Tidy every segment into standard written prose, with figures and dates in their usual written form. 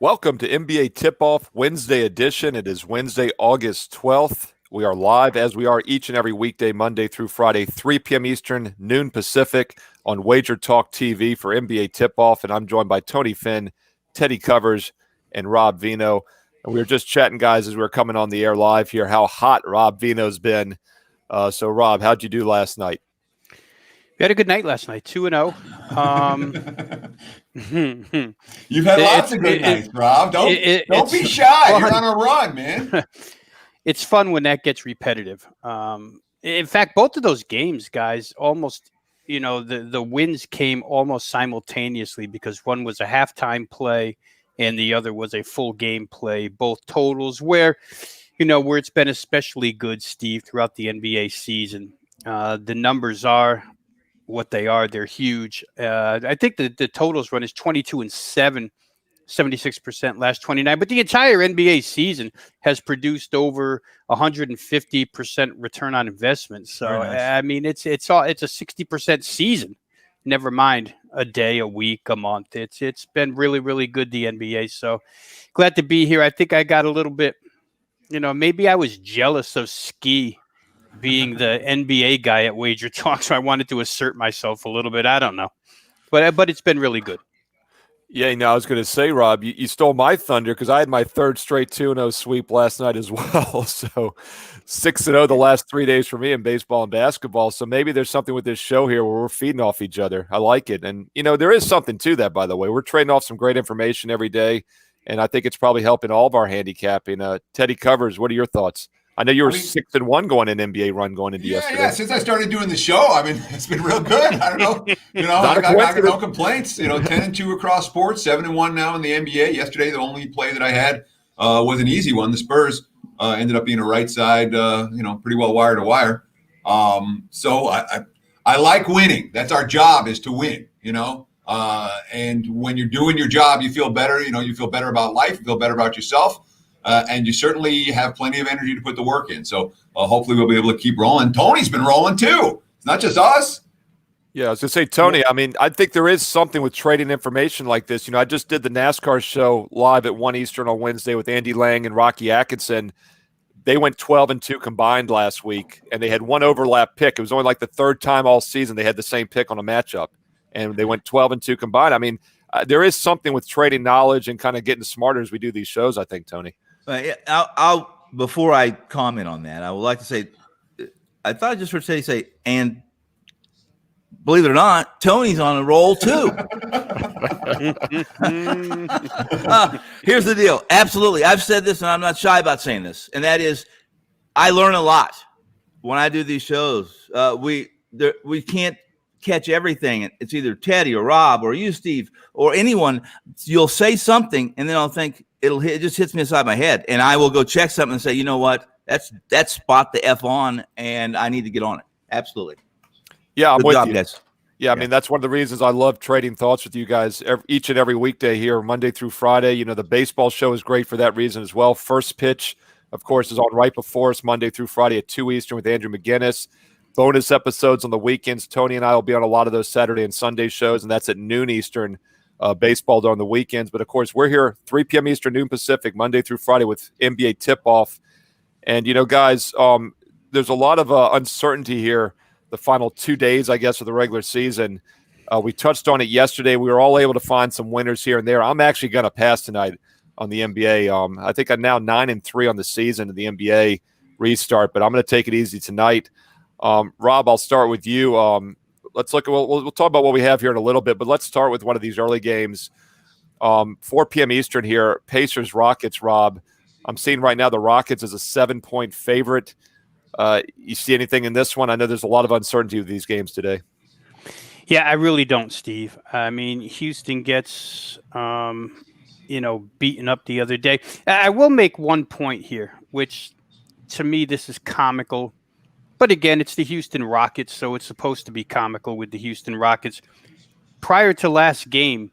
Welcome to NBA Tip-Off Wednesday edition. It is Wednesday, August 12th. We are live as we are each and every weekday, Monday through Friday, 3 p.m. Eastern, noon Pacific on WagerTalk TV for NBA Tip-Off. And I'm joined by Tony Finn, Teddy Covers, and Rob Vino. And we were just chatting, guys, as we were coming on the air live here, how hot Rob Vino's been. So, Rob, how'd you do last night? We had a good night last night, 2-0. You've had lots of good nights, Rob. Don't be shy. You're on a run, man. It's fun when that gets repetitive. In fact, both of those games, guys, almost, the wins came almost simultaneously because one was a halftime play and the other was a full game play. Both totals where it's been especially good, Steve, throughout the NBA season. The numbers are what they are. They're huge. I think the totals run is 22-7, 76% last 29, but the entire NBA season has produced over 150% return on investment. So nice. I mean, it's a 60% season. Never mind a day, a week, a month. It's been really, really good, the NBA. So glad to be here. I think I got a little bit, maybe I was jealous of Ski being the NBA guy at WagerTalk, so I wanted to assert myself a little bit. I don't know, but it's been really good. Yeah, I was going to say, Rob, you stole my thunder because I had my third straight 2-0 sweep last night as well. So 6-0 the last 3 days for me in baseball and basketball. So maybe there's something with this show here where we're feeding off each other. I like it. And, there is something to that, by the way. We're trading off some great information every day, and I think it's probably helping all of our handicapping. Teddy Covers, what are your thoughts? I know you were 6-1 going in NBA run going into yesterday. Yeah, since I started doing the show, it's been real good. I don't know. I got no complaints. 10-2 across sports, 7-1 now in the NBA. Yesterday, the only play that I had was an easy one. The Spurs ended up being a right side, pretty well wire to wire. So I like winning. That's our job, is to win, and when you're doing your job, you feel better. You feel better about life. You feel better about yourself. And you certainly have plenty of energy to put the work in. So hopefully we'll be able to keep rolling. Tony's been rolling too. It's not just us. Yeah, I was going to say, Tony, I think there is something with trading information like this. I just did the NASCAR show live at 1 Eastern on Wednesday with Andy Lang and Rocky Atkinson. They went 12-2 combined last week, and they had one overlap pick. It was only like the third time all season they had the same pick on a matchup, and they went 12-2 combined. There is something with trading knowledge and kind of getting smarter as we do these shows, I think, Tony. I'll before I comment on that, I would like to say, I thought I just heard Teddy say, and believe it or not, Tony's on a roll too. Here's the deal. Absolutely. I've said this, and I'm not shy about saying this, and that is, I learn a lot when I do these shows. We can't catch everything. It's either Teddy or Rob or you, Steve, or anyone. You'll say something, and then I'll think it just hits me inside my head, and I will go check something and say, you know what? That's spot the F on, and I need to get on it. Absolutely. Yeah, I'm Good with job, you. Guys. Yeah, that's one of the reasons I love trading thoughts with you guys each and every weekday here, Monday through Friday. The baseball show is great for that reason as well. First Pitch, of course, is on right before us Monday through Friday at 2 Eastern with Andrew McGinnis. Bonus episodes on the weekends. Tony and I will be on a lot of those Saturday and Sunday shows, and that's at noon Eastern, baseball on the weekends. But, of course, we're here 3 p.m. Eastern, noon Pacific, Monday through Friday with NBA Tip-Off. And, guys, there's a lot of uncertainty here the final 2 days, I guess, of the regular season. We touched on it yesterday. We were all able to find some winners here and there. I'm actually going to pass tonight on the NBA. I think I'm now 9-3 on the season of the NBA restart, but I'm going to take it easy tonight. Rob, I'll start with you. Let's look at we'll talk about what we have here in a little bit, but let's start with one of these early games. 4 p.m. Eastern here, Pacers Rockets. Rob, I'm seeing right now the Rockets as a 7-point favorite. You see anything in this one? I know there's a lot of uncertainty with these games today. Yeah, I really don't, Steve. Houston gets beaten up the other day. I will make one point here, which to me this is comical. But again, it's the Houston Rockets, so it's supposed to be comical with the Houston Rockets. Prior to last game,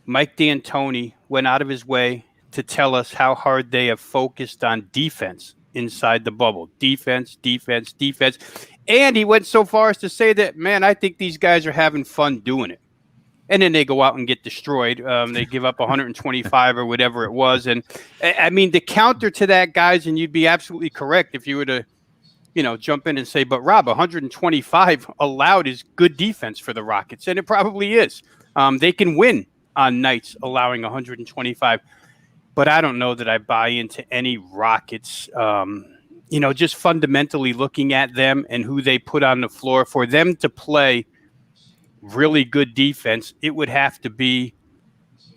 Mike D'Antoni went out of his way to tell us how hard they have focused on defense inside the bubble. Defense. And he went so far as to say that, man, I think these guys are having fun doing it. and then they go out and get destroyed. They give up 125 or whatever it was. And I mean, the counter to that, guys, and you'd be absolutely correct if you were to, jump in and say, but Rob, 125 allowed is good defense for the Rockets. And it probably is. They can win on nights allowing 125. But I don't know that I buy into any Rockets, just fundamentally looking at them and who they put on the floor. For them to play really good defense, it would have to be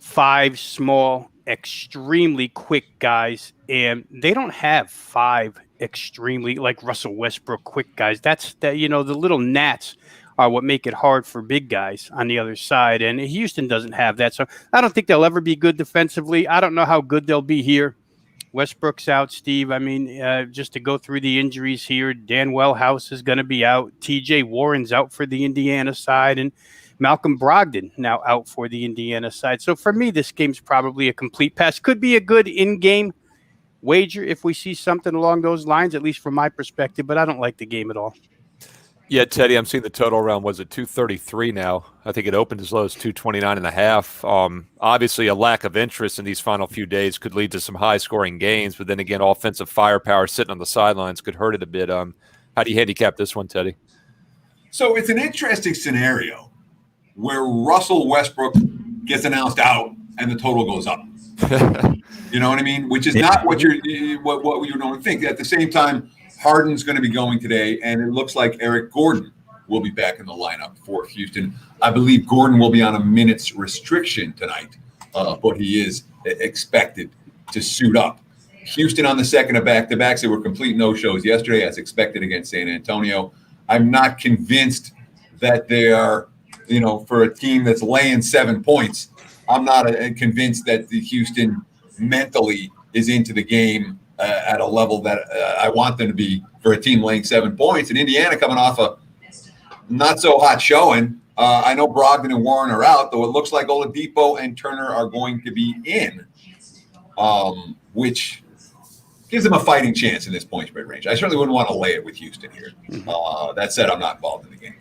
5 small, extremely quick guys. And they don't have 5 extremely, like Russell Westbrook, quick guys. The little gnats are what make it hard for big guys on the other side. And Houston doesn't have that. So I don't think they'll ever be good defensively. I don't know how good they'll be here. Westbrook's out, Steve. I mean, just to go through the injuries here, Dan Wellhouse is going to be out. TJ Warren's out for the Indiana side, and Malcolm Brogdon now out for the Indiana side. So for me, this game's probably a complete pass. Could be a good in-game wager if we see something along those lines, at least from my perspective, but I don't like the game at all. Yeah, Teddy, I'm seeing the total around, was it 233 now? I think it opened as low as 229.5. Obviously, a lack of interest in these final few days could lead to some high-scoring games, but then again, offensive firepower sitting on the sidelines could hurt it a bit. How do you handicap this one, Teddy? So it's an interesting scenario where Russell Westbrook gets announced out and the total goes up. You know what I mean? Which is not what you normally think. At the same time, Harden's going to be going today, and it looks like Eric Gordon will be back in the lineup for Houston. I believe Gordon will be on a minutes restriction tonight, but he is expected to suit up. Houston on the second of back-to-backs. They were complete no-shows yesterday, as expected, against San Antonio. I'm not convinced that they are, for a team that's laying 7 points, I'm not convinced that the Houston mentally is into the game at a level that I want them to be for a team laying 7 points. And Indiana coming off a not so hot showing. I know Brogdon and Warren are out, though it looks like Oladipo and Turner are going to be in, which gives them a fighting chance in this point spread range. I certainly wouldn't want to lay it with Houston here. That said, I'm not involved in the game.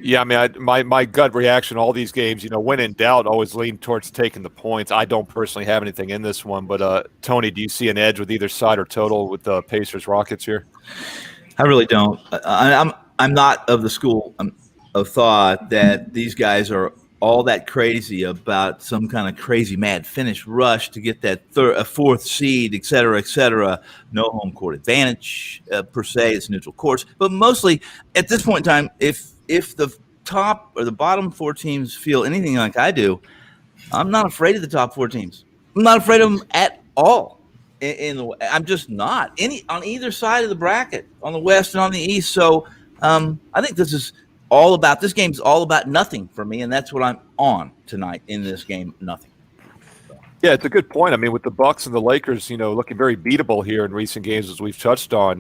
Yeah, I mean, my gut reaction to all these games, when in doubt, always lean towards taking the points. I don't personally have anything in this one, but Tony, do you see an edge with either side or total with the Pacers Rockets here? I really don't. I'm not of the school of thought that these guys are all that crazy about some kind of crazy mad finish rush to get that fourth seed, et cetera, no home court advantage per se. It's neutral courts, but mostly at this point in time, if the top or the bottom 4 teams feel anything like I do, I'm not afraid of the top 4 teams. I'm not afraid of them at all. I'm just not on either side of the bracket, on the West and on the East. So I think this game's all about nothing for me, and that's what I'm on tonight in this game, nothing. Yeah, it's a good point. I mean, with the Bucks and the Lakers, looking very beatable here in recent games, as we've touched on,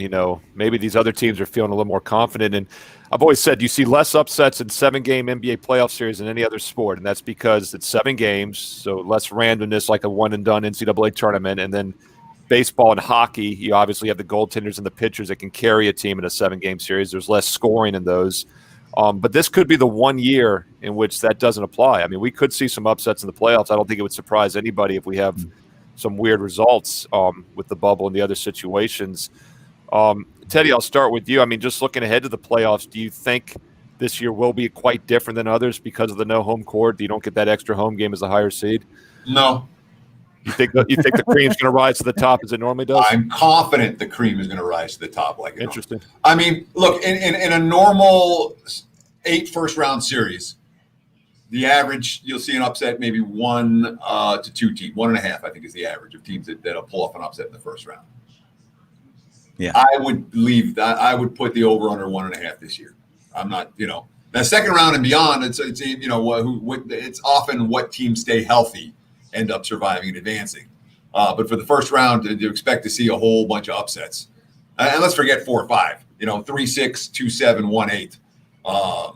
maybe these other teams are feeling a little more confident. And I've always said you see less upsets in 7-game NBA playoff series than any other sport, and that's because it's 7 games, so less randomness like a one-and-done NCAA tournament. And then baseball and hockey, you obviously have the goaltenders and the pitchers that can carry a team in a 7-game series. There's less scoring in those. But this could be the one year in which that doesn't apply. I mean, we could see some upsets in the playoffs. I don't think it would surprise anybody if we have some weird results with the bubble and the other situations. Teddy, I'll start with you. I mean, just looking ahead to the playoffs, do you think this year will be quite different than others because of the no home court? You don't get that extra home game as a higher seed? No. You think the cream's going to rise to the top as it normally does? I'm confident the cream is going to rise to the top. Interesting. I mean, look, in a normal 8 first-round series, the average, you'll see an upset maybe 1 to 2 teams. 1.5, I think, is the average of teams that'll pull off an upset in the first round. Yeah, I would put the over/under 1.5 this year. I'm not, now second round and beyond, it's it's often what teams stay healthy end up surviving and advancing. But for the first round, you expect to see a whole bunch of upsets. And let's forget 4 or 5. 3-6, 2-7, 1-8.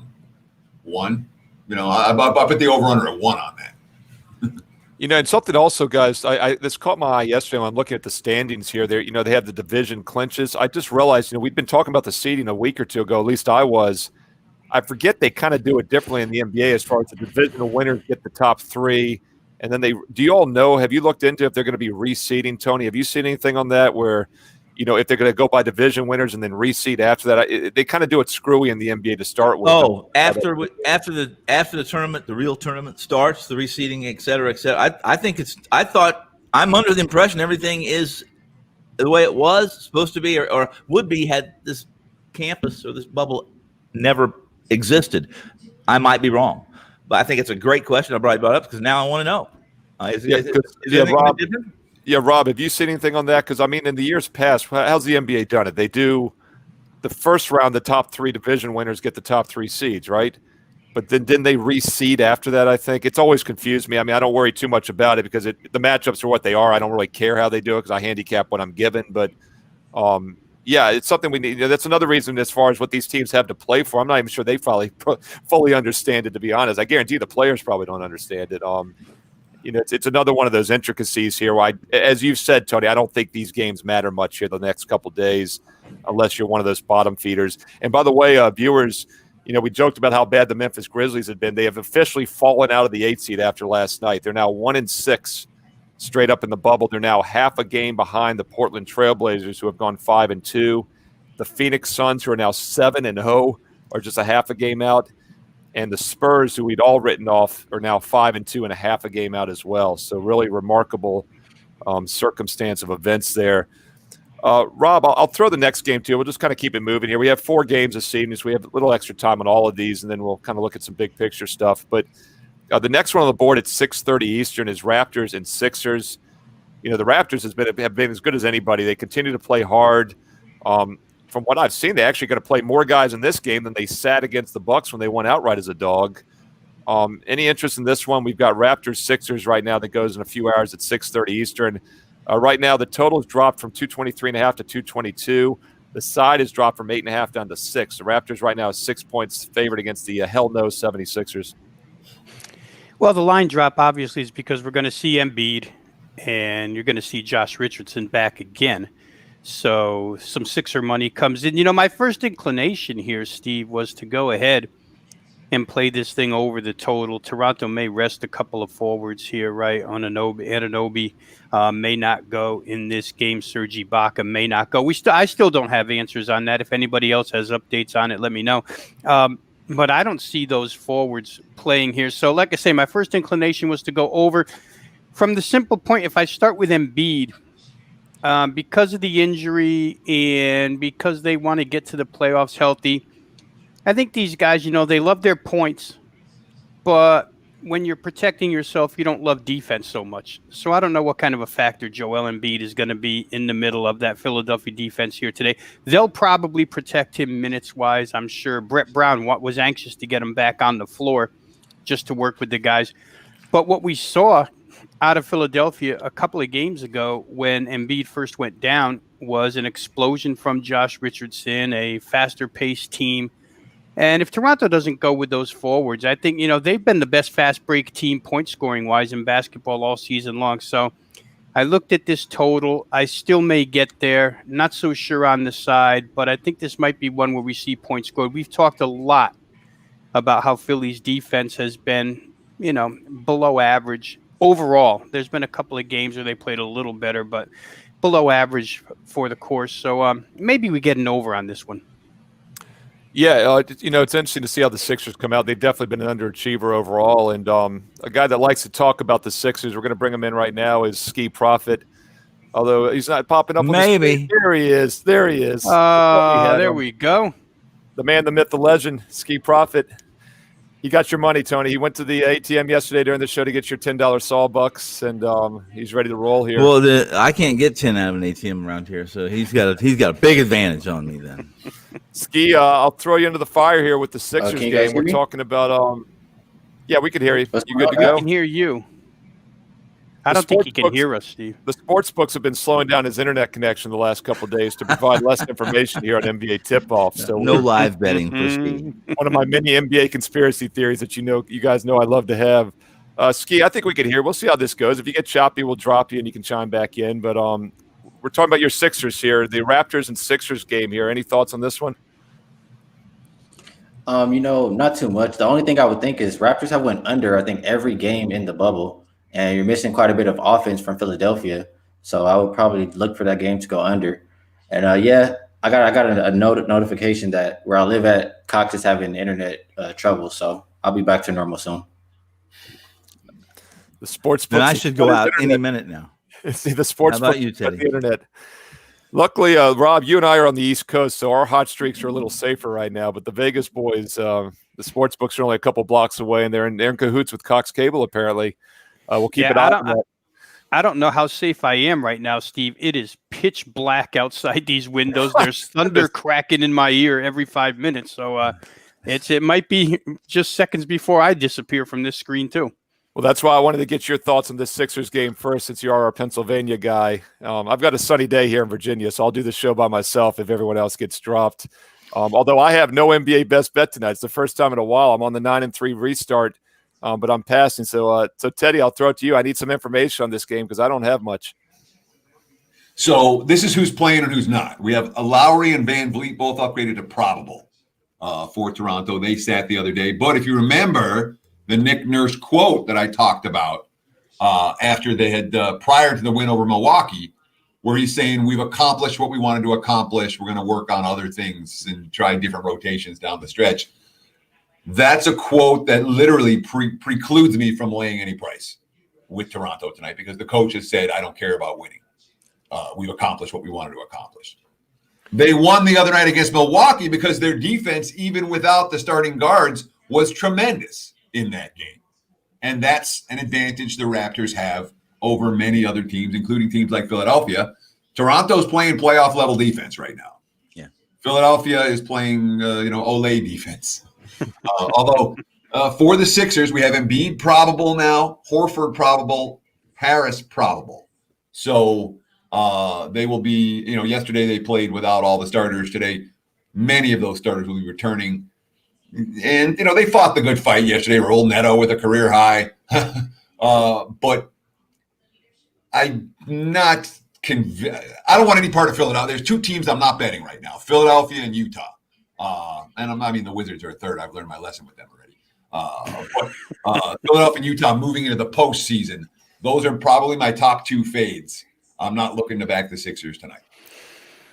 1. I put the over/under at 1 on that. And something also, guys, I this caught my eye yesterday when I'm looking at the standings here. They have the division clinches. I just realized, we've been talking about the seeding a week or two ago, at least I was. I forget they kind of do it differently in the NBA as far as the divisional winners get the top 3. And then do you all know, have you looked into if they're going to be reseeding, Tony? Have you seen anything on that where, if they're going to go by division winners and then reseed after that? They kind of do it screwy in the NBA to start with. Oh, after the tournament, the real tournament starts, the reseeding, et cetera, et cetera. I'm under the impression everything is the way it was supposed to be or would be had this campus or this bubble never existed. I might be wrong, but I think it's a great question I brought up because now I want to know. Rob, Rob, have you seen anything on that? Because, in the years past, how's the NBA done it? They do the first round, the top 3 division winners get the top 3 seeds, right? But then didn't they reseed after that, I think? It's always confused me. I don't worry too much about it because the matchups are what they are. I don't really care how they do it because I handicap what I'm given. But, it's something we need. That's another reason as far as what these teams have to play for. I'm not even sure they probably fully understand it, to be honest. I guarantee the players probably don't understand it. It's another one of those intricacies here. Where as you've said, Tony, I don't think these games matter much here the next couple of days unless you're one of those bottom feeders. And by the way, viewers, we joked about how bad the Memphis Grizzlies had been. They have officially fallen out of the 8th seed after last night. They're now 1-6 straight up in the bubble. They're now half a game behind the Portland Trailblazers, who have gone 5-2. The Phoenix Suns, who are now 7-0, are just a half a game out. And the Spurs, who we'd all written off, are now 5-2 and a half a game out as well. So really remarkable circumstance of events there. Rob, I'll throw the next game to you. We'll just kind of keep it moving here. We have 4 games this evening, so we have a little extra time on all of these, and then we'll kind of look at some big picture stuff. But the next one on the board at 6:30 Eastern is Raptors and Sixers. The Raptors have been as good as anybody. They continue to play hard. From what I've seen, they actually going to play more guys in this game than they sat against the Bucks when they went outright as a dog. Any interest in this one? We've got Raptors Sixers right now that goes in a few hours at 6:30 Eastern. Right now, the total has dropped from 223.5 to 222. The side has dropped from 8.5 down to 6. The Raptors right now is 6 points favored against the hell no 76ers. Well, the line drop obviously is because we're going to see Embiid and you're going to see Josh Richardson back again. So some Sixer money comes in. My first inclination here, Steve, was to go ahead and play this thing over the total. Toronto may rest a couple of forwards here, right? Anunoby may not go in this game. Serge Ibaka may not go. I still don't have answers on that. If anybody else has updates on it, let me know. But I don't see those forwards playing here. So like I say, my first inclination was to go over. From the simple point, if I start with Embiid, because of the injury and because they want to get to the playoffs healthy, I think these guys, they love their points, but when you're protecting yourself, you don't love defense so much. So I don't know what kind of a factor Joel Embiid is going to be in the middle of that Philadelphia defense here today. They'll probably protect him minutes-wise, I'm sure. Brett Brown was anxious to get him back on the floor just to work with the guys. But what we saw out of Philadelphia a couple of games ago when Embiid first went down was an explosion from Josh Richardson, a faster-paced team. And if Toronto doesn't go with those forwards, I think, they've been the best fast break team point scoring wise in basketball all season long. So I looked at this total. I still may get there. Not so sure on the side, but I think this might be one where we see points scored. We've talked a lot about how Philly's defense has been, below average overall. There's been a couple of games where they played a little better, but below average for the course. So maybe we get an over on this one. Yeah, it's interesting to see how the Sixers come out. They've definitely been an underachiever overall. And a guy that likes to talk about the Sixers, we're going to bring him in right now, is Ski Profit. Although he's not popping up. Maybe. There he is. There we go. The man, the myth, the legend, Ski Profit. You got your money, Tony. He went to the ATM yesterday during the show to get your $10 Sawbucks, and he's ready to roll here. Well, I can't get 10 out of an ATM around here, so he's got a big advantage on me then. Ski, I'll throw you into the fire here with the Sixers game. We're talking about yeah, we can hear you. You good to go? I can hear you. I don't think he can hear us, Steve. The sports books have been slowing down his internet connection the last couple of days to provide less information here on NBA Tip-Off. So no live betting for Ski. One of my many NBA conspiracy theories that you guys know I love to have. Ski, I think we can hear. We'll see how this goes. If you get choppy, we'll drop you and you can chime back in. But we're talking about your Sixers here, the Raptors and Sixers game here. Any thoughts on this one? Not too much. The only thing I would think is Raptors have went under, I think, every game in the bubble, and you're missing quite a bit of offense from Philadelphia. So I would probably look for that game to go under. And I got a notification that where I live at, Cox is having internet trouble. So I'll be back to normal soon. The sports Then books. I should go out any minute now. See, the sports How about book you, Teddy? the internet. Luckily, Rob, you and I are on the East Coast, so our hot streaks are a little safer right now. But the Vegas boys, the sports books are only a couple blocks away, and they're in cahoots with Cox Cable. Apparently, we'll keep it on. I don't know how safe I am right now, Steve. It is pitch black outside these windows. There's thunder cracking in my ear every 5 minutes. So it might be just seconds before I disappear from this screen too. Well, that's why I wanted to get your thoughts on this Sixers game first, since you are our Pennsylvania guy. I've got a sunny day here in Virginia, so I'll do the show by myself if everyone else gets dropped. Although I have no NBA best bet tonight. It's the first time in a while. I'm on the 9-3 restart, but I'm passing. So Teddy, I'll throw it to you. I need some information on this game because I don't have much. So this is who's playing and who's not. We have Lowry and Van Vliet both upgraded to probable for Toronto. They sat the other day. But if you remember the Nick Nurse quote that I talked about after they had prior to the win over Milwaukee, where he's saying we've accomplished what we wanted to accomplish. We're going to work on other things and try different rotations down the stretch. That's a quote that literally precludes me from laying any price with Toronto tonight because the coach has said, I don't care about winning. We've accomplished what we wanted to accomplish. They won the other night against Milwaukee because their defense, even without the starting guards, was tremendous in that game. And that's an advantage the Raptors have over many other teams, including teams like Philadelphia. Toronto's playing playoff level defense right now. Yeah. Philadelphia is playing, Olay defense. Although for the Sixers, we have Embiid probable now, Horford probable, Harris probable. So they will be, yesterday they played without all the starters. Today, many of those starters will be returning. And, they fought the good fight yesterday. Raul Neto with a career high. But I'm not convinced. I don't want any part of Philadelphia. There's two teams I'm not betting right now, Philadelphia and Utah. And the Wizards are third. I've learned my lesson with them already. But Philadelphia and Utah moving into the postseason. Those are probably my top two fades. I'm not looking to back the Sixers tonight.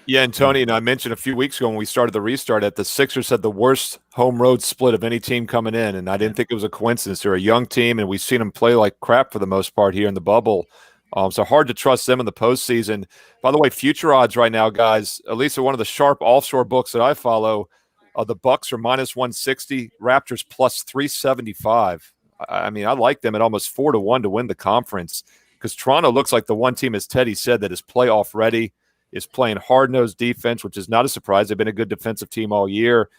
Yeah, and Tony, I mentioned a few weeks ago when we started the restart that the Sixers had the worst home road split of any team coming in, and I didn't think it was a coincidence. They're a young team, and we've seen them play like crap for the most part here in the bubble. So hard to trust them in the postseason. By the way, future odds right now, guys, at least at one of the sharp offshore books that I follow, the Bucks are -160, Raptors +375. I mean, I like them at almost 4-1 to win the conference because Toronto looks like the one team, as Teddy said, that is playoff ready, is playing hard-nosed defense, which is not a surprise. They've been a good defensive team all year.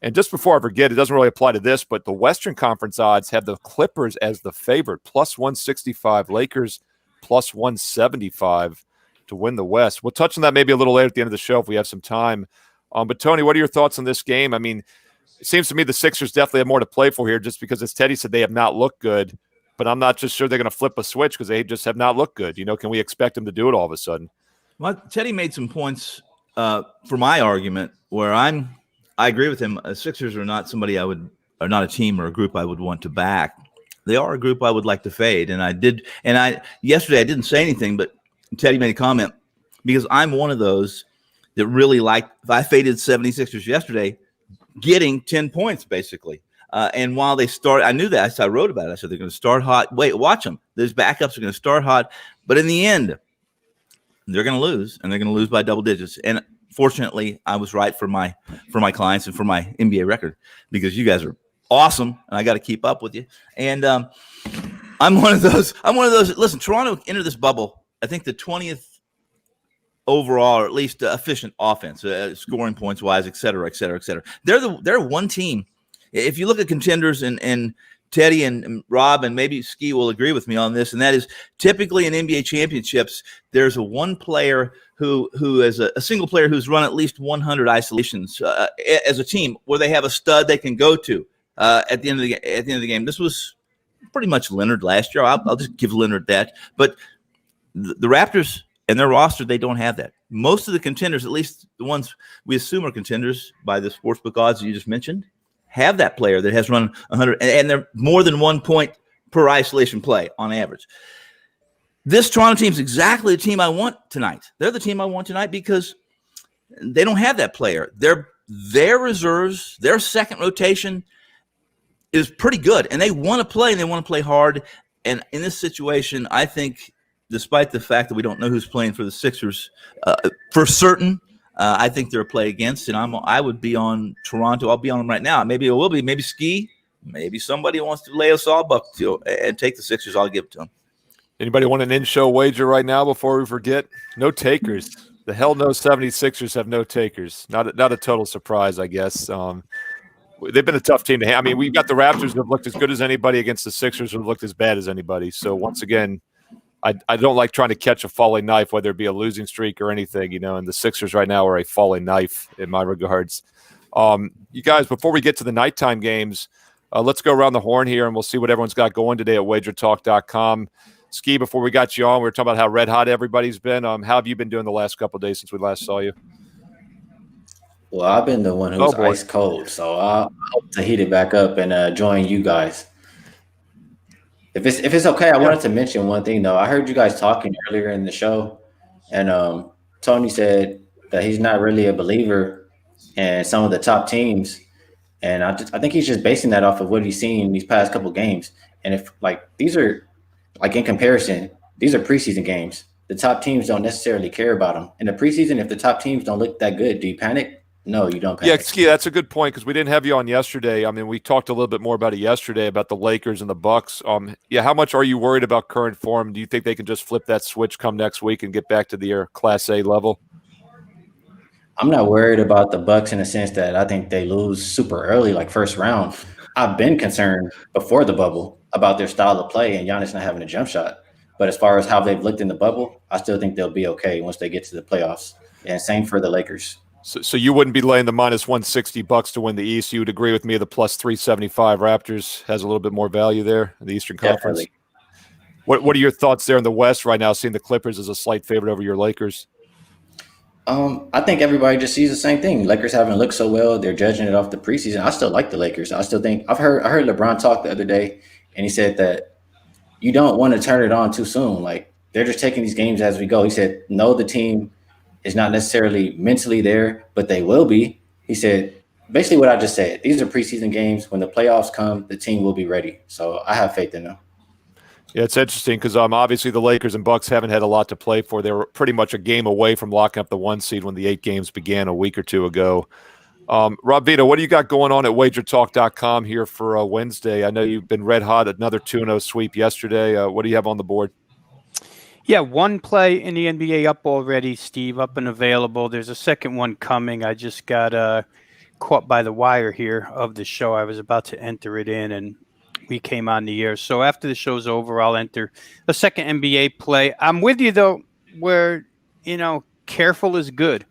And just before I forget, it doesn't really apply to this, but the Western Conference odds have the Clippers as the favorite, +165, Lakers +175 to win the West. We'll touch on that maybe a little later at the end of the show if we have some time. But, Tony, what are your thoughts on this game? I mean, it seems to me the Sixers definitely have more to play for here just because, as Teddy said, they have not looked good. But I'm not just sure they're going to flip a switch because they just have not looked good. Can we expect them to do it all of a sudden? Well, Teddy made some points for my argument where I agree with him. Sixers are not somebody are not a team or a group I would want to back. They are a group I would like to fade. And I did. And yesterday I didn't say anything, but Teddy made a comment because I'm one of those that really if I faded 76ers yesterday, getting 10 points basically. And while they start, I knew that. I wrote about it. I said, they're going to start hot. Wait, watch them. Those backups are going to start hot. But in the end, they're going to lose, and they're going to lose by double digits. And fortunately, I was right for my clients and for my NBA record because you guys are awesome, and I got to keep up with you. And I'm one of those. Listen, Toronto entered this bubble, I think the 20th overall, or at least efficient offense, scoring points wise, et cetera, et cetera, et cetera. They're one team. If you look at contenders and Teddy and Rob and maybe Ski will agree with me on this, and that is typically in NBA championships, there's a one player who is a single player who's run at least 100 isolations as a team, where they have a stud they can go to at the end of the game. This was pretty much Leonard last year. I'll just give Leonard that. But the Raptors and their roster, they don't have that. Most of the contenders, at least the ones we assume are contenders by the sportsbook odds that you just mentioned, have that player that has run 100, and they're more than 1 point per isolation play on average. This Toronto team is exactly the team I want tonight. They're the team I want tonight because they don't have that player. Their reserves, their second rotation is pretty good, and they want to play, and they want to play hard. And in this situation, I think, despite the fact that we don't know who's playing for the Sixers for certain, I think they're a play against, and I would be on Toronto. I'll be on them right now. Maybe it will be. Maybe Ski. Maybe somebody wants to lay us all buck and take the Sixers. I'll give it to them. Anybody want an in-show wager right now before we forget? No takers. The hell no 76ers have no takers. Not a total surprise, I guess. They've been a tough team to handle. I mean, we've got the Raptors who have looked as good as anybody against the Sixers who have looked as bad as anybody. So once again, I don't like trying to catch a falling knife, whether it be a losing streak or anything, and the Sixers right now are a falling knife in my regards. You guys, before we get to the nighttime games, let's go around the horn here and we'll see what everyone's got going today at WagerTalk.com. Ski, before we got you on, we were talking about how red hot everybody's been. How have you been doing the last couple of days since we last saw you? Well, I've been the one who's ice cold, so I hope to heat it back up and join you guys. If it's okay, I wanted to mention one thing though. I heard you guys talking earlier in the show, and Tony said that he's not really a believer in some of the top teams, and I think he's just basing that off of what he's seen these past couple games. And if these are in comparison, these are preseason games. The top teams don't necessarily care about them. In the preseason, if the top teams don't look that good, do you panic? No, you don't panic. Yeah, Ski, that's a good point because we didn't have you on yesterday. I mean, we talked a little bit more about it yesterday about the Lakers and the Bucks. How much are you worried about current form? Do you think they can just flip that switch come next week and get back to their Class A level? I'm not worried about the Bucks in the sense that I think they lose super early, like first round. I've been concerned before the bubble about their style of play and Giannis not having a jump shot. But as far as how they've looked in the bubble, I still think they'll be okay once they get to the playoffs. And same for the Lakers. So you wouldn't be laying the minus 160 Bucks to win the East. You would agree with me the plus 375 Raptors has a little bit more value there in the Eastern Conference. Definitely. What are your thoughts there in the West right now, seeing the Clippers as a slight favorite over your Lakers? I think everybody just sees the same thing. Lakers haven't looked so well. They're judging it off the preseason. I still like the Lakers. I still think I heard LeBron talk the other day, and he said that you don't want to turn it on too soon. Like, they're just taking these games as we go. He said, no, the team is not necessarily mentally there, but they will be. He said, basically what I just said, these are preseason games. When the playoffs come, the team will be ready. So I have faith in them. Yeah, it's interesting because obviously the Lakers and Bucks haven't had a lot to play for. They were pretty much a game away from locking up the 1 seed when the 8 games began a week or two ago. Rob Vito, what do you got going on at WagerTalk.com here for Wednesday? I know you've been red hot, another 2-0 sweep yesterday. What do you have on the board? Yeah, one play in the NBA up already, Steve, up and available. There's a second one coming. I just got caught by the wire here of the show. I was about to enter it in, and we came on the air. So after the show's over, I'll enter a second NBA play. I'm with you, though, where, careful is good.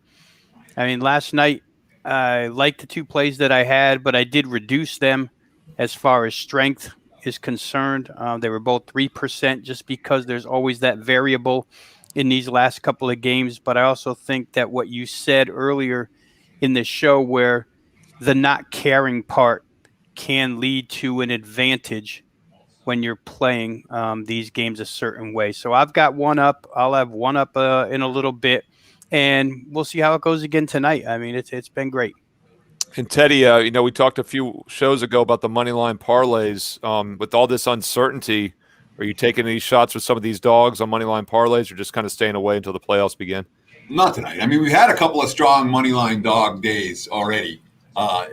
I mean, last night, I liked the 2 plays that I had, but I did reduce them as far as strength is concerned. They were both 3% just because there's always that variable in these last couple of games. But I also think that what you said earlier in the show, where the not caring part can lead to an advantage when you're playing these games a certain way. So I've got one up. I'll have one up in a little bit, and we'll see how it goes again tonight. I mean, it's been great. And Teddy, we talked a few shows ago about the money line parlays. With all this uncertainty, are you taking any shots with some of these dogs on money line parlays, or just kind of staying away until the playoffs begin? Not tonight. I mean, we had a couple of strong money line dog days already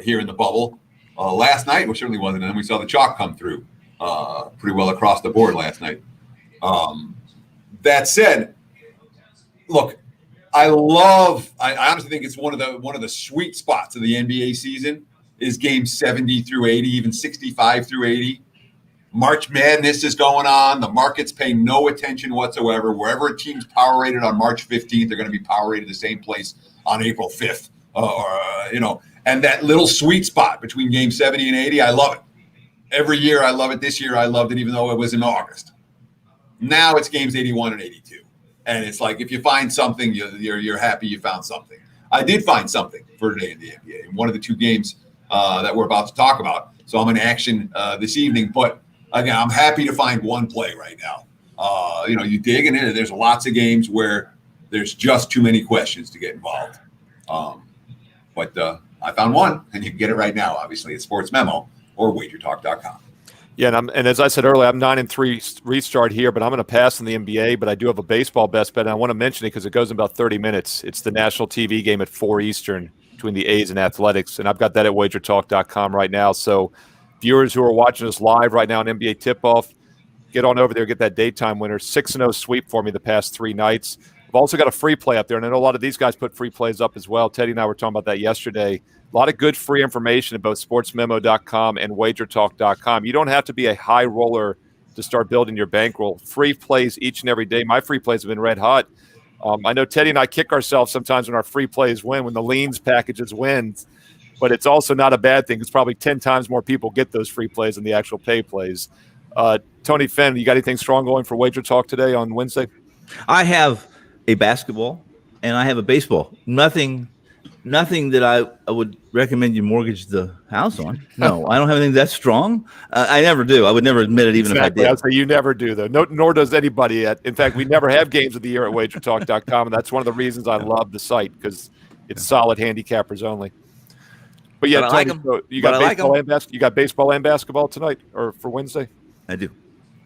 here in the bubble. Last night, which certainly wasn't, and then we saw the chalk come through pretty well across the board last night. That said, look, I honestly think it's one of the sweet spots of the NBA season is games 70 through 80, even 65 through 80. March Madness is going on. The market's paying no attention whatsoever. Wherever a team's power rated on March 15th, they're going to be power rated the same place on April 5th. And that little sweet spot between game 70 and 80, I love it. Every year I love it. This year I loved it, even though it was in August. Now it's games 81 and 82. And it's like, if you find something, you're happy you found something. I did find something for today in the NBA. In one of the 2 games that we're about to talk about. So I'm in action this evening. But again, I'm happy to find one play right now. You dig in it. There's lots of games where there's just too many questions to get involved. But I found one, and you can get it right now, obviously, at SportsMemo or WagerTalk.com. Yeah, and as I said earlier, I'm 9-3 restart here, but I'm going to pass in the NBA. But I do have a baseball best bet, and I want to mention it because it goes in about 30 minutes. It's the national TV game at 4 Eastern between the A's and Athletics, and I've got that at WagerTalk.com right now. So viewers who are watching us live right now on NBA Tip-Off, get on over there, get that daytime winner. 6-0 sweep for me the past 3 nights. I've also got a free play up there, and I know a lot of these guys put free plays up as well. Teddy and I were talking about that yesterday. A lot of good free information at both sportsmemo.com and wagertalk.com. You don't have to be a high roller to start building your bankroll. Free plays each and every day. My free plays have been red hot. I know Teddy and I kick ourselves sometimes when our free plays win, when the leans packages win, but it's also not a bad thing. It's probably 10 times more people get those free plays than the actual pay plays. Tony Fenn, you got anything strong going for Wager Talk today on Wednesday? I have a basketball and I have a baseball. Nothing that I would recommend you mortgage the house on. No, I don't have anything that strong. I never do. I would never admit it, even exactly. if I did. I'd say you never do, though. No, nor does anybody. In fact, we never have games of the year at WagerTalk.com, and that's one of the reasons I love the site, because it's solid handicappers only. But yeah, But Tony, so you got baseball you got baseball and basketball tonight, or for Wednesday? I do.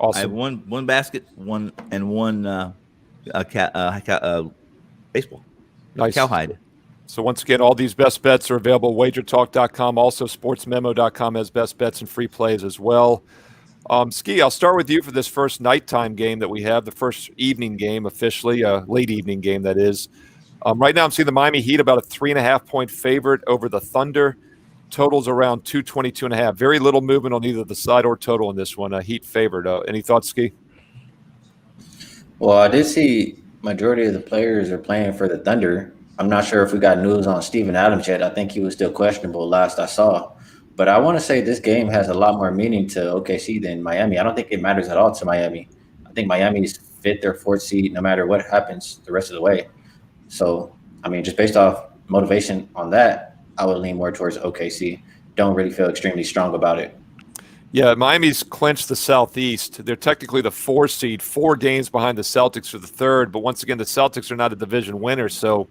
Awesome. I have one basket, one baseball. Nice. Cowhide. So once again, all these best bets are available at WagerTalk.com. Also, SportsMemo.com has best bets and free plays as well. Ski, I'll start with you for this first nighttime game that we have, the first evening game officially, late evening game that is. Right now I'm seeing the Miami Heat about a 3.5-point favorite over the Thunder. Totals around 222.5. Very little movement on either the side or total in this one. Heat favored. Any thoughts, Ski? Well, I did see majority of the players are playing for the Thunder. I'm not sure if we got news on Steven Adams yet. I think he was still questionable last I saw. But I want to say this game has a lot more meaning to OKC than Miami. I don't think it matters at all to Miami. I think Miami's 5th or 4th seed no matter what happens the rest of the way. So, I mean, just based off motivation on that, I would lean more towards OKC. Don't really feel extremely strong about it. Yeah, Miami's clinched the Southeast. They're technically the 4 seed, 4 games behind the Celtics for the 3rd. But once again, the Celtics are not a division winner, so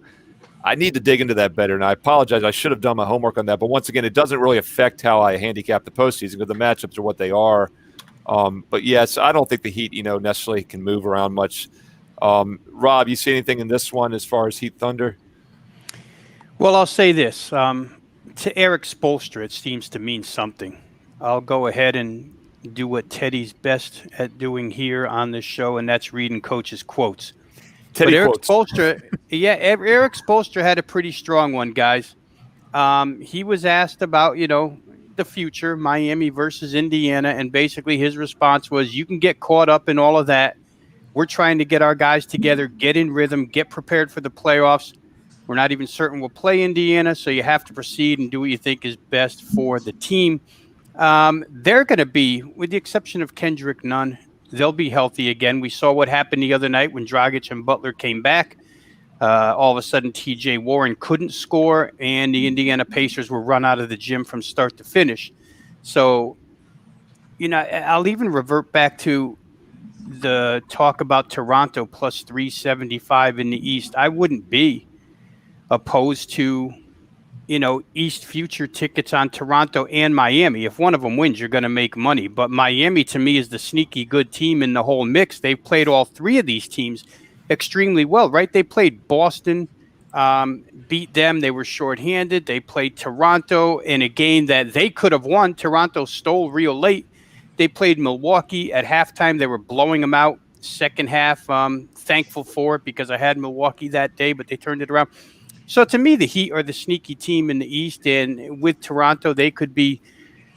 I need to dig into that better. And I apologize. I should have done my homework on that. But once again, it doesn't really affect how I handicap the postseason because the matchups are what they are. But yes, I don't think the Heat, necessarily can move around much. Rob, you see anything in this one as far as Heat Thunder? Well, I'll say this. To Eric Spoelstra, it seems to mean something. I'll go ahead and do what Teddy's best at doing here on this show, and that's reading coaches' quotes. Teddy Eric quotes. Spoelstra, Eric Spoelstra had a pretty strong one, guys. He was asked about, the future, Miami versus Indiana, and basically his response was, you can get caught up in all of that. We're trying to get our guys together, get in rhythm, get prepared for the playoffs. We're not even certain we'll play Indiana, so you have to proceed and do what you think is best for the team. They're going to be, with the exception of Kendrick Nunn, they'll be healthy again. We saw what happened the other night when Dragic and Butler came back. All of a sudden, T.J. Warren couldn't score, and the Indiana Pacers were run out of the gym from start to finish. So, I'll even revert back to the talk about Toronto plus 375 in the East. I wouldn't be opposed to, East future tickets on Toronto and Miami. If one of them wins, you're going to make money. But Miami, to me, is the sneaky good team in the whole mix. They've played all 3 of these teams extremely well, right? They played Boston, beat them. They were shorthanded. They played Toronto in a game that they could have won. Toronto stole real late. They played Milwaukee at halftime. They were blowing them out. Second half, thankful for it because I had Milwaukee that day, but they turned it around. So to me, the Heat are the sneaky team in the East, and with Toronto, they could be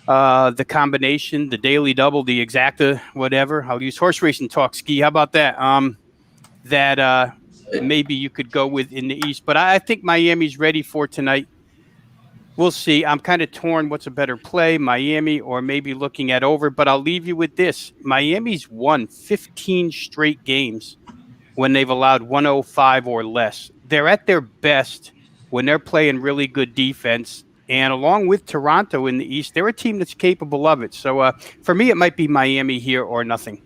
the combination, the daily double, the exacta, whatever. I'll use horse racing talk, Ski. How about that? That maybe you could go with in the East. But I think Miami's ready for tonight. We'll see. I'm kind of torn. What's a better play, Miami or maybe looking at over? But I'll leave you with this. Miami's won 15 straight games when they've allowed 105 or less. They're at their best when they're playing really good defense And along with Toronto in the East, they're a team that's capable of it. So for me, it might be Miami here or nothing.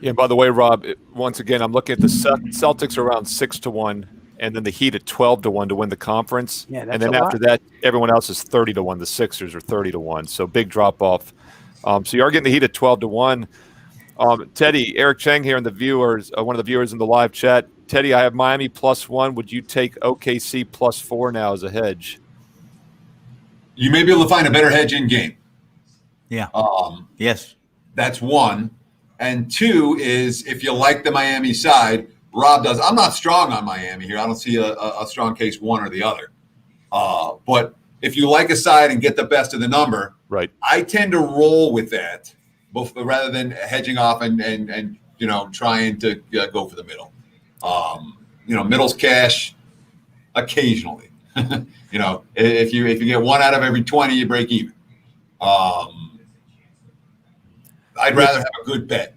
Yeah, by the way, Rob, once again, I'm looking at the Celtics around 6-1, and then the Heat at 12-1 to win the conference. Yeah, that's and then a after lot. that, everyone else is 30-1. The Sixers are 30-1, so big drop off. So you are getting the Heat at 12-1. Teddy, Eric Chang here, and the viewers, one of the viewers in the live chat. Teddy, I have Miami +1. Would you take OKC +4 now as a hedge? You may be able to find a better hedge in game. Yeah. Yes. That's one. And two is if you like the Miami side, Rob does. I'm not strong on Miami here. I don't see a strong case one or the other. But if you like a side and get the best of the number, right, I tend to roll with that, both rather than hedging off and trying to go for the middle. Middle's cash occasionally. If you get one out of every 20, you break even. I'd rather have a good bet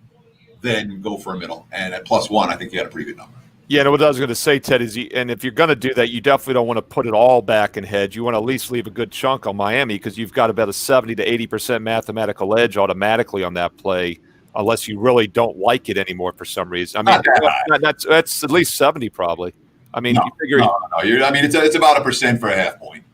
than go for a middle. And at +1, I think you got a pretty good number. Yeah, what I was going to say, Ted, is and if you're going to do that, you definitely don't want to put it all back in hedge. You want to at least leave a good chunk on Miami because you've got about a 70 to 80% mathematical edge automatically on that play, unless you really don't like it anymore for some reason. I mean, that's at least 70 probably. I mean, no, you figure. No. It's about 1% for a half point.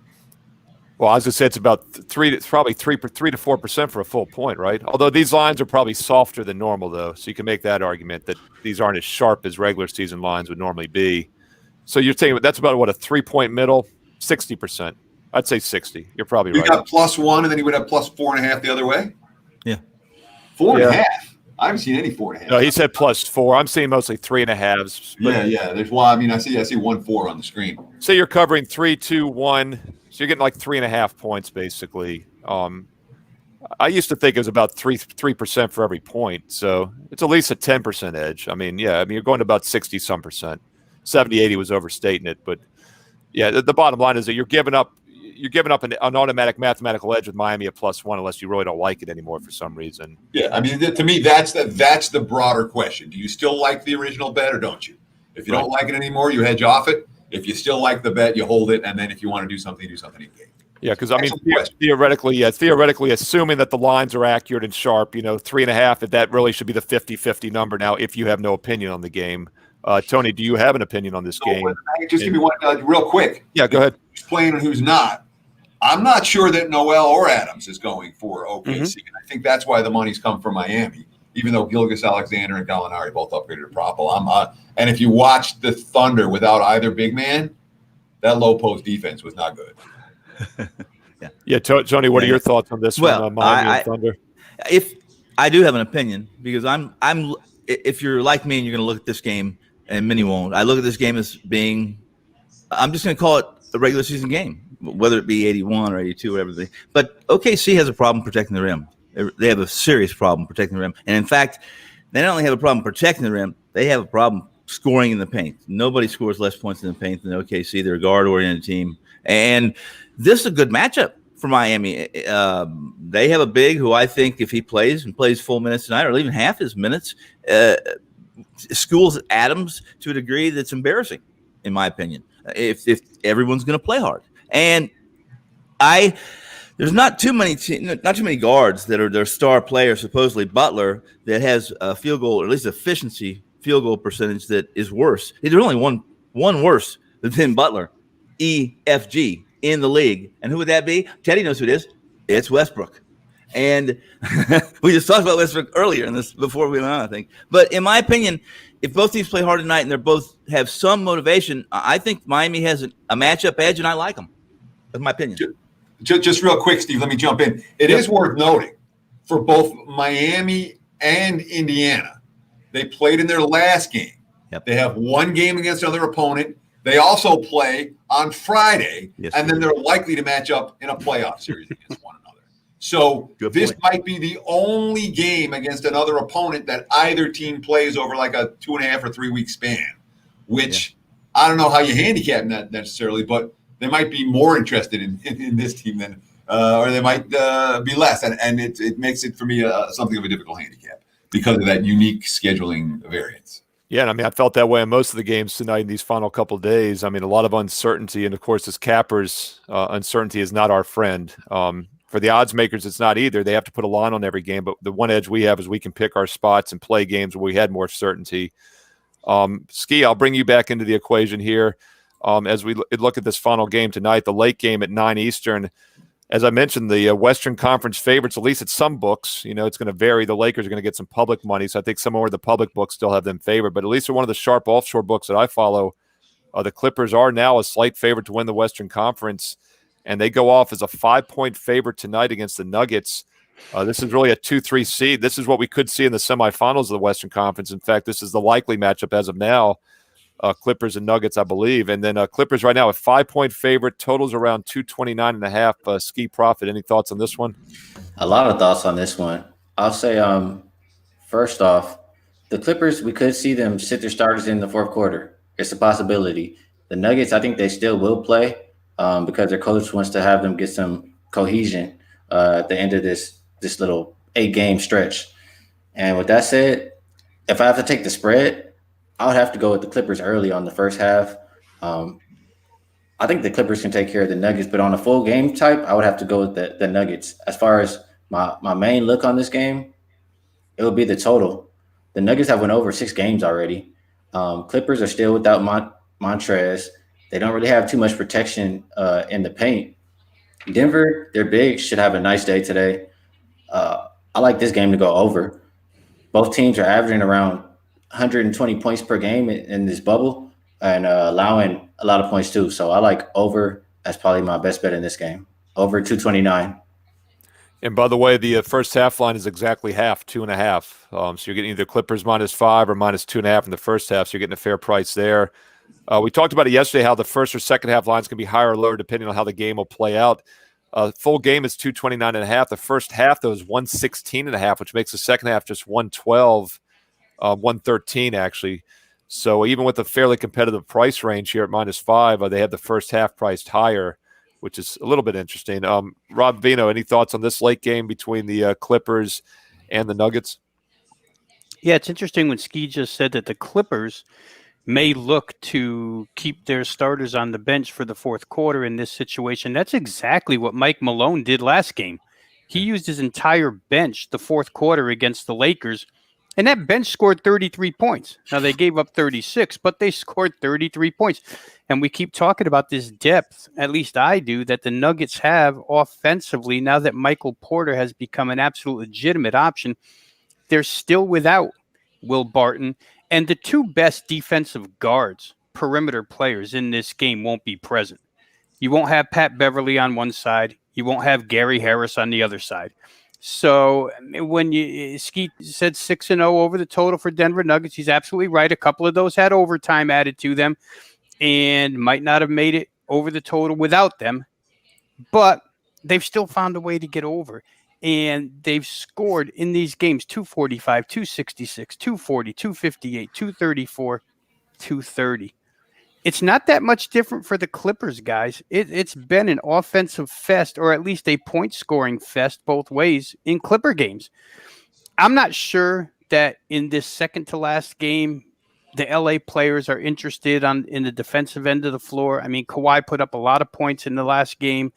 Well, I was going to say it's about 3 to 4% for a full point, right? Although these lines are probably softer than normal, though, so you can make that argument that these aren't as sharp as regular season lines would normally be. So you're saying that's about what, a 3-point middle, 60%. I'd say 60. You're probably right. You got +1, and then you would have +4.5 the other way. Yeah, 4.5. I haven't seen any 4.5. No, he said +4. I'm seeing mostly 3.5s. Yeah. There's one. I mean, I see 1.4 on the screen. Say you're covering 3, 2, 1. So you're getting like 3.5 points basically. I used to think it was about 3% for every point. So it's at least a 10% edge. I mean, you're going to about 60-some%. 70, 80 was overstating it, but yeah, the bottom line is that you're giving up an automatic mathematical edge with Miami at +1 unless you really don't like it anymore for some reason. Yeah, I mean, to me, that's the broader question. Do you still like the original bet or don't you? If you don't like it anymore, you hedge off it. If you still like the bet, you hold it, and then if you want to do something in game. Yeah, because I mean, theoretically, assuming that the lines are accurate and sharp, 3.5, that really should be the 50-50 number now. If you have no opinion on the game, Tony, do you have an opinion on this game? Just give me one real quick. Yeah, go ahead. Explain who's not. I'm not sure that Noel or Adams is going for OKC, and I think that's why the money's come from Miami. Even though Gilgeous-Alexander and Gallinari both upgraded to Propo. And if you watch the Thunder without either big man, that low post defense was not good. Yeah, Tony, what are your thoughts on this one, Miami and Thunder? If I do have an opinion, because if you're like me and you're going to look at this game, and many won't, I look at this game as being, I'm just going to call it a regular season game, whether it be 81 or 82, whatever. But OKC has a problem protecting the rim. They have a serious problem protecting the rim. And, in fact, they not only have a problem protecting the rim, they have a problem scoring in the paint. Nobody scores less points in the paint than OKC. They're a guard-oriented team. And this is a good matchup for Miami. They have a big who I think if he plays and plays full minutes tonight or even half his minutes, schools Adams to a degree that's embarrassing, in my opinion, if everyone's going to play hard. And there's not too many guards that are their star player, supposedly Butler, that has a field goal, or at least efficiency field goal percentage that is worse. There's only one worse than Butler, EFG, in the league. And who would that be? Teddy knows who it is. It's Westbrook. And we just talked about Westbrook earlier in this before we went on, I think. But in my opinion, if both teams play hard tonight and they both have some motivation, I think Miami has a matchup edge, and I like them. That's my opinion. Just real quick, Steve, let me jump in. It is worth noting for both Miami and Indiana, they played in their last game. Yep. They have one game against another opponent. They also play on Friday, and then they're likely to match up in a playoff series against one another. So this might be the only game against another opponent that either team plays over like a 2.5 or 3 week span, which I don't know how you handicap that necessarily, but they might be more interested in this team than, or they might be less. And it makes it for me something of a difficult handicap because of that unique scheduling variance. Yeah, and I mean, I felt that way in most of the games tonight in these final couple of days. I mean, a lot of uncertainty, and of course, as cappers, uncertainty is not our friend. For the odds makers, it's not either. They have to put a line on every game, but the one edge we have is we can pick our spots and play games where we had more certainty. Ski, I'll bring you back into the equation here. As we look at this final game tonight, the late game at 9 Eastern. As I mentioned, the Western Conference favorites, at least at some books, it's going to vary. The Lakers are going to get some public money, so I think some more the public books still have them favored. But at least for one of the sharp offshore books that I follow, the Clippers are now a slight favorite to win the Western Conference, and they go off as a 5-point favorite tonight against the Nuggets. This is really a 2-3 seed. This is what we could see in the semifinals of the Western Conference. In fact, this is the likely matchup as of now. Clippers and Nuggets, I believe. And then Clippers right now a 5-point favorite, totals around 229.5. Ski Profit, any thoughts on this one? A lot of thoughts on this one. I'll say, first off, the Clippers, we could see them sit their starters in the fourth quarter. It's a possibility. The Nuggets, I think they still will play because their coach wants to have them get some cohesion at the end of this little 8-game stretch. And with that said, if I have to take the spread, I would have to go with the Clippers early on the first half. I think the Clippers can take care of the Nuggets, but on a full game type, I would have to go with the Nuggets. As far as my main look on this game, it would be the total. The Nuggets have went over 6 games already. Clippers are still without Montrez. They don't really have too much protection in the paint. Denver, they're big, should have a nice day today. I like this game to go over. Both teams are averaging around 120 points per game in this bubble and allowing a lot of points too. So I like over as probably my best bet in this game. Over 229. And by the way, the first half line is exactly half, 2.5. So you're getting either Clippers -5 or -2.5 in the first half. So you're getting a fair price there. We talked about it yesterday, how the first or second half lines can be higher or lower depending on how the game will play out. Full game is 229.5. The first half, though, is 116.5, which makes the second half just 112. 113 actually. So even with a fairly competitive price range here at -5, they have the first half priced higher, which is a little bit interesting. Rob Vino, any thoughts on this late game between the Clippers and the Nuggets? Yeah, it's interesting when Ski just said that the Clippers may look to keep their starters on the bench for the fourth quarter in this situation. That's exactly what Mike Malone did last game. He used his entire bench the fourth quarter against the Lakers, and that bench scored 33 points. Now, they gave up 36, but they scored 33 points. And we keep talking about this depth, at least I do, that the Nuggets have offensively now that Michael Porter has become an absolute legitimate option. They're still without Will Barton. And the two best defensive guards, perimeter players in this game won't be present. You won't have Pat Beverly on one side. You won't have Gary Harris on the other side. So when Ski said 6-0 over the total for Denver Nuggets, he's absolutely right. A couple of those had overtime added to them and might not have made it over the total without them. But they've still found a way to get over. And they've scored in these games 245, 266, 240, 258, 234, 230. It's not that much different for the Clippers, guys. It's been an offensive fest, or at least a point-scoring fest both ways in Clipper games. I'm not sure that in this second-to-last game, the LA players are interested in the defensive end of the floor. I mean, Kawhi put up a lot of points in the last game.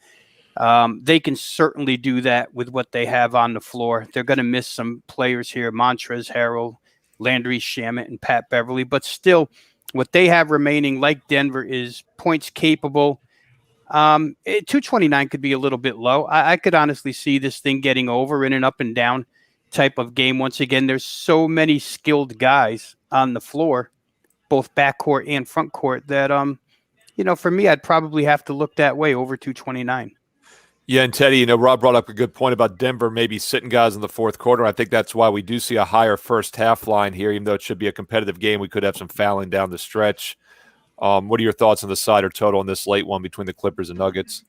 They can certainly do that with what they have on the floor. They're going to miss some players here, Montrezl Harrell, Landry Shamet, and Pat Beverly, but still, what they have remaining, like Denver, is points capable. 229 could be a little bit low. I could honestly see this thing getting over in an up and down type of game. Once again, there's so many skilled guys on the floor, both backcourt and front court, that, for me, I'd probably have to look that way over 229. Yeah, and Teddy, Rob brought up a good point about Denver maybe sitting guys in the fourth quarter. I think that's why we do see a higher first half line here, even though it should be a competitive game. We could have some fouling down the stretch. What are your thoughts on the side or total on this late one between the Clippers and Nuggets?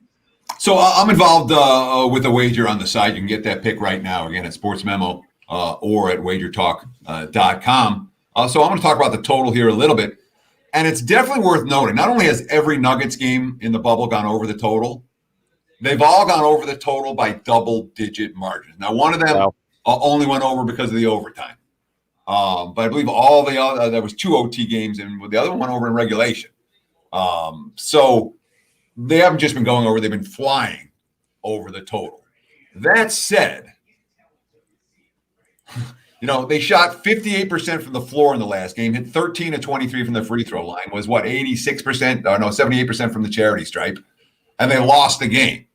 So I'm involved with a wager on the site. You can get that pick right now, again, at SportsMemo or at WagerTalk.com. So I'm going to talk about the total here a little bit. And it's definitely worth noting, not only has every Nuggets game in the bubble gone over the total, they've all gone over the total by double-digit margins. Now, one of them only went over because of the overtime. But I believe all the other there was 2 OT games, and the other one over in regulation. So they haven't just been going over; they've been flying over the total. That said, they shot 58% from the floor in the last game, hit 13 of 23 from the free throw line, was 86%? No, 78% from the charity stripe, and they lost the game.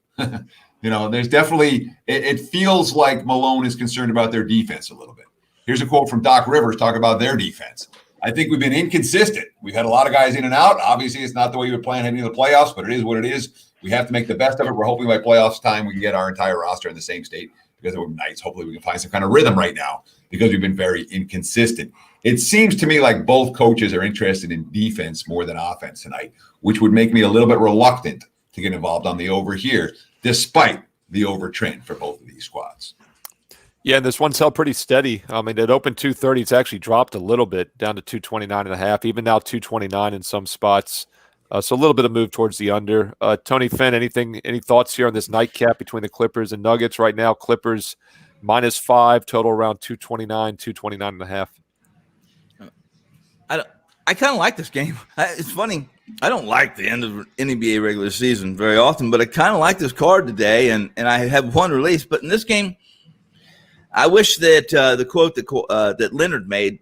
There's definitely it feels like Malone is concerned about their defense a little bit. Here's a quote from Doc Rivers talking about their defense. I think we've been inconsistent. We've had a lot of guys in and out. Obviously, it's not the way you would plan heading into the playoffs, but it is what it is. We have to make the best of it. We're hoping by playoffs time we can get our entire roster in the same state because it would be nice. Hopefully, we can find some kind of rhythm right now because we've been very inconsistent. It seems to me like both coaches are interested in defense more than offense tonight, which would make me a little bit reluctant to get involved on the over here, despite the over trend for both of these squads. Yeah, and this one's held pretty steady. I mean, it opened 230. It's actually dropped a little bit down to 229.5, even now 229 in some spots. So a little bit of move towards the under. Tony Finn, any thoughts here on this nightcap between the Clippers and Nuggets right now? Clippers -5, total around 229, 229.5. I kind of like this game. It's funny. I don't like the end of an NBA regular season very often, but I kind of like this card today, and I have one release. But in this game, I wish that the quote that Leonard made,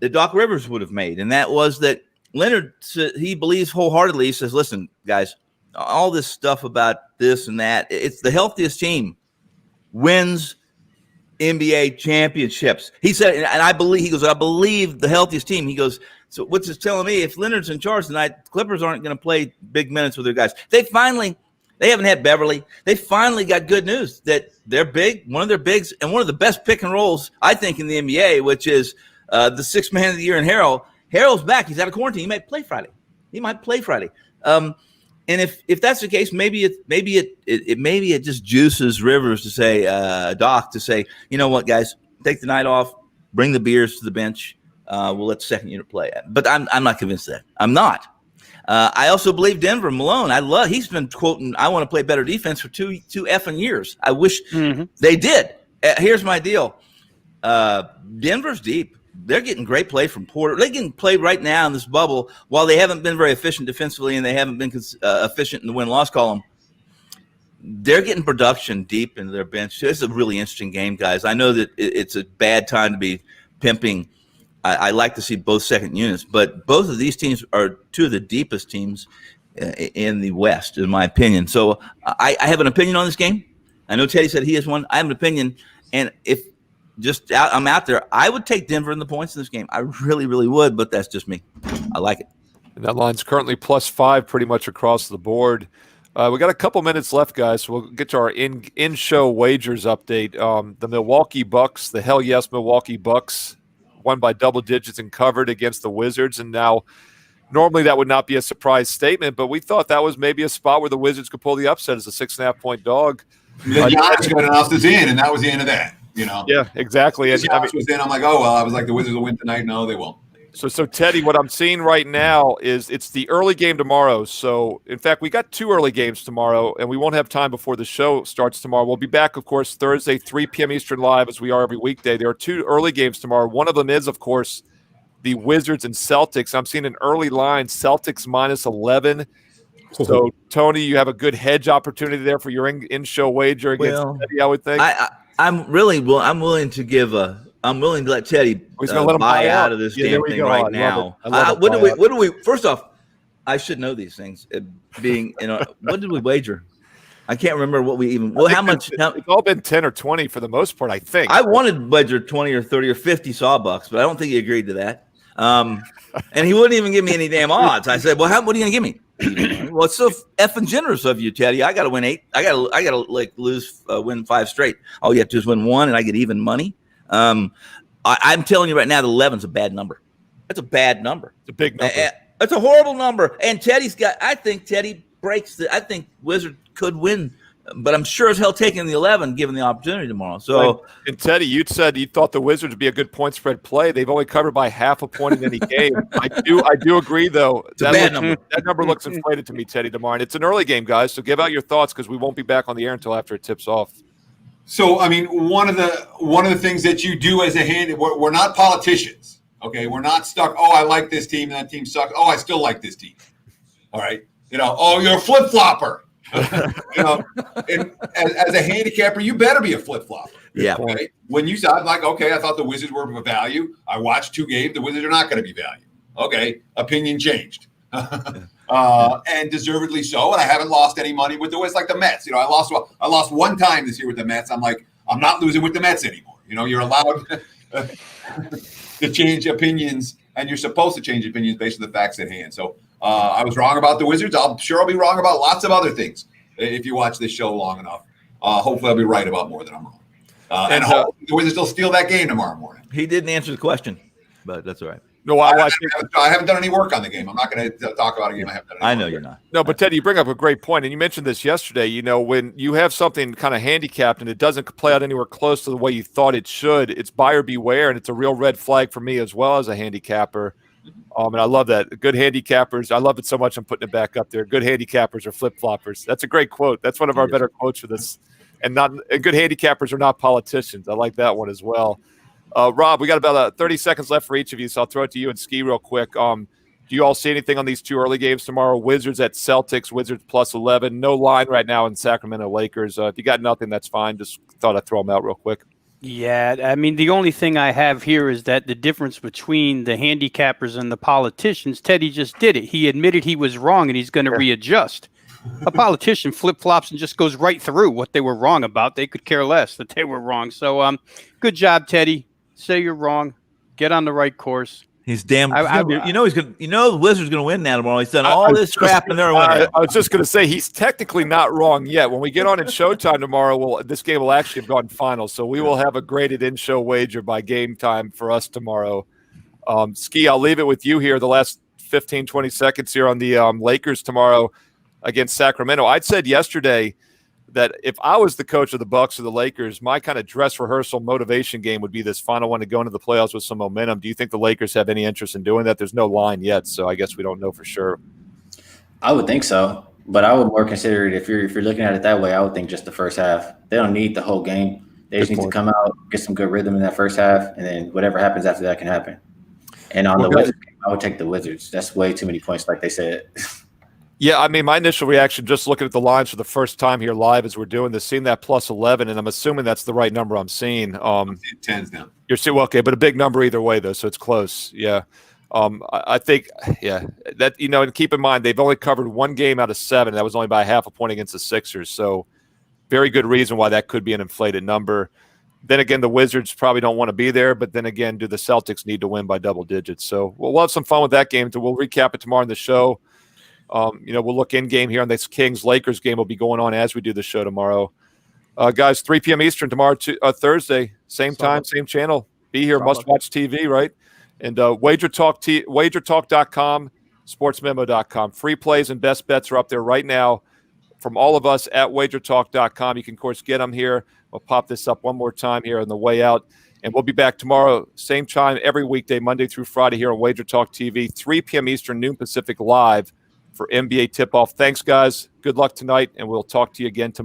that Doc Rivers would have made, and that was that Leonard, he believes wholeheartedly, he says, listen, guys, all this stuff about this and that, it's the healthiest team wins NBA championships. He said, and I believe the healthiest team. He goes, so what's this telling me? If Leonard's in charge tonight, the Clippers aren't going to play big minutes with their guys. They haven't had Beverly. They finally got good news that they're big, one of their bigs, and one of the best pick and rolls, I think, in the NBA, which is the sixth man of the year in Harrell. Harrell's back. He's out of quarantine. He might play Friday. And if that's the case, maybe it just juices Rivers to say, Doc, to say, you know what, guys, take the night off, bring the beers to the bench. We'll let the second unit play. But I'm not convinced of that. I'm not. I also believe Denver, Malone. He's been quoting, I want to play better defense for two effing years. I wish they did. Here's my deal. Denver's deep. They're getting great play from Porter. They're getting played right now in this bubble while they haven't been very efficient defensively and they haven't been efficient in the win-loss column. They're getting production deep into their bench. It's a really interesting game, guys. I know that it's a bad time to be pimping. I like to see both second units, but both of these teams are two of the deepest teams in the West, in my opinion. So I have an opinion on this game. I know Teddy said he has one. I have an opinion, and if I'm out there, I would take Denver in the points in this game. I really, really would, but that's just me. I like it. And that line's currently +5 pretty much across the board. We got a couple minutes left, guys, so we'll get to our in-show wagers update. The Milwaukee Bucks, the hell yes Milwaukee Bucks, won by double digits and covered against the Wizards. And now normally that would not be a surprise statement, but we thought that was maybe a spot where the Wizards could pull the upset as a 6.5-point dog. Giannis got announced as in, and that was the end of that. Yeah, exactly. And Giannis was in. I'm like, oh, well, I was like, the Wizards will win tonight. No, they won't. So Teddy, what I'm seeing right now is it's the early game tomorrow. So, in fact, we got 2 early games tomorrow, and we won't have time before the show starts tomorrow. We'll be back, of course, Thursday, 3 p.m. Eastern live, as we are every weekday. There are 2 early games tomorrow. One of them is, of course, the Wizards and Celtics. I'm seeing an early line, Celtics -11. So, Tony, you have a good hedge opportunity there for your in-show wager against Teddy, I would think. I'm willing to let Teddy buy out of this damn thing right now. What do we? First off, I should know these things. What did we wager? I can't remember what we even. Well, how much? It's all been 10 or 20 for the most part, I think. I wanted to wager 20 or 30 or 50 Sawbucks, but I don't think he agreed to that. And he wouldn't even give me any damn odds. I said, "Well, what are you going to give me?" Well, it's so effing generous of you, Teddy. I got to win 8. I got to win 5 straight. All you have to do is win 1, and I get even money. I'm telling you right now, the 11's a bad number. That's a bad number. It's a big number. It's a horrible number. And I think Teddy breaks I think Wizard could win, but I'm sure as hell taking the 11 given the opportunity tomorrow. So, and Teddy, you said you thought the Wizards would be a good point spread play. They've only covered by half a point in any game. I do agree, though. That number looks inflated to me, Teddy, tomorrow. And it's an early game, guys, so give out your thoughts because we won't be back on the air until after it tips off. So, I mean, one of the things that you do as a hand, we're not politicians, okay? We're not stuck. Oh, I like this team, and that team sucks. Oh, I still like this team. All right, oh, you're a flip flopper. And as a handicapper, you better be a flip flopper. Yeah. Okay? When you said, I'm like, okay, I thought the Wizards were of value. I watched 2 games. The Wizards are not going to be value. Okay, opinion changed. And deservedly so. And I haven't lost any money with the Wizards like the Mets. I lost one time this year with the Mets. I'm like, I'm not losing with the Mets anymore. You're allowed to change opinions, and you're supposed to change opinions based on the facts at hand. So I was wrong about the Wizards. I'm sure I'll be wrong about lots of other things if you watch this show long enough. Hopefully I'll be right about more than I'm wrong. And hopefully the Wizards will steal that game tomorrow morning. He didn't answer the question, but that's all right. No, I haven't done any work on the game. I'm not going to talk about a game I haven't done any I know work. you're not. No, but Teddy, you bring up a great point, and you mentioned this yesterday. When you have something kind of handicapped and it doesn't play out anywhere close to the way you thought it should, it's buyer beware, and it's a real red flag for me as well as a handicapper. And I love that. Good handicappers, I love it so much I'm putting it back up there. Good handicappers are flip-floppers. That's a great quote. That's one of our better quotes for this. And good handicappers are not politicians. I like that one as well. Rob, we got about 30 seconds left for each of you, so I'll throw it to you and Ski real quick. Do you all see anything on these 2 early games tomorrow? Wizards at Celtics, Wizards +11. No line right now in Sacramento Lakers. If you got nothing, that's fine. Just thought I'd throw them out real quick. Yeah, I mean, the only thing I have here is that the difference between the handicappers and the politicians, Teddy just did it. He admitted he was wrong, and he's going to readjust. A politician flip-flops and just goes right through what they were wrong about. They could care less that they were wrong. So good job, Teddy. Say you're wrong. Get on the right course. He's damn. He's gonna. The Wizards gonna win now tomorrow. He's done all this crap and they're winning. I was just gonna say he's technically not wrong yet. When we get on in Showtime tomorrow, this game will actually have gone final. So we will have a graded in-show wager by game time for us tomorrow. Ski, I'll leave it with you here. The last 15, 20 seconds here on the Lakers tomorrow against Sacramento. I'd said yesterday that if I was the coach of the Bucks or the Lakers, my kind of dress rehearsal motivation game would be this final one to go into the playoffs with some momentum. Do you think the Lakers have any interest in doing that? There's no line yet, so I guess we don't know for sure. I would think so, but I would more consider it if you're looking at it that way. I would think just the first half. They don't need the whole game. They just need to come out, get some good rhythm in that first half, and then whatever happens after that can happen. And on the Wizards game, I would take the Wizards. That's way too many points, like they said. Yeah, I mean, my initial reaction, just looking at the lines for the first time here live as we're doing this, seeing that +11, and I'm assuming that's the right number I'm seeing. I'm seeing 10s now. You're seeing, well, okay, but a big number either way, though, so it's close. Yeah. I think, that, and keep in mind, they've only covered 1 game out of 7. That was only by half a point against the Sixers. So very good reason why that could be an inflated number. Then again, the Wizards probably don't want to be there, but then again, do the Celtics need to win by double digits? So we'll have some fun with that game. We'll recap it tomorrow in the show. We'll look in game here on this Kings-Lakers game. Will be going on as we do the show tomorrow. Guys, 3 p.m. Eastern tomorrow, Thursday, same time, same channel. Be here, must-watch TV, right? And WagerTalk.com, SportsMemo.com. Free plays and best bets are up there right now from all of us at WagerTalk.com. You can, of course, get them here. We'll pop this up one more time here on the way out. And we'll be back tomorrow, same time, every weekday, Monday through Friday here on WagerTalk TV, 3 p.m. Eastern, noon Pacific, live for NBA tip-off. Thanks, guys. Good luck tonight, and we'll talk to you again tomorrow.